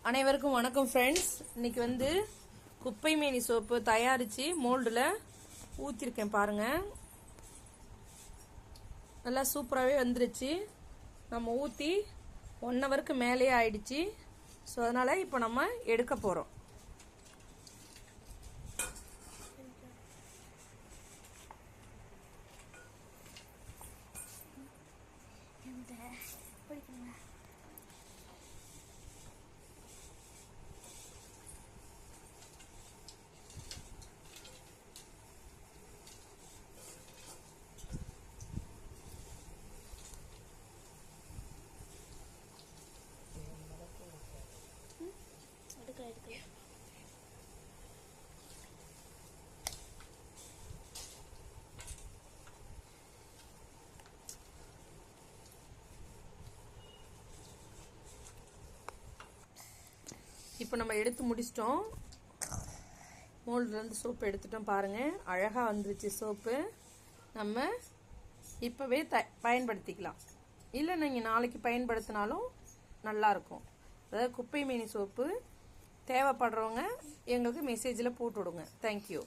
அனைவருக்கும் வணக்கம் ஃப்ரெண்ட்ஸ். இன்னைக்கு வந்து குப்பை மேனி சோப்பு தயாரித்து மோல்டில் ஊற்றிருக்கேன் பாருங்கள். நல்லா சூப்பராகவே வந்துருச்சு. நம்ம ஊற்றி 1 ஹவருக்கு மேலேயே ஆயிடுச்சு. ஸோ அதனால் இப்போ நம்ம எடுக்க போகிறோம். இப்போ நம்ம எடுத்து முடிச்சிட்டோம். மோல்டுலேருந்து சோப்பு எடுத்துட்டோம் பாருங்கள். அழகாக வந்துருச்சு சோப்பு. நம்ம இப்போவே பயன்படுத்திக்கலாம். இல்லை நீங்கள் நாளைக்கு பயன்படுத்தினாலும் நல்லாயிருக்கும். அதாவது குப்பை மேனி சோப்பு தேவைப்படுறவங்க எங்களுக்கு மெசேஜில் போட்டு விடுங்க. தேங்க்யூ.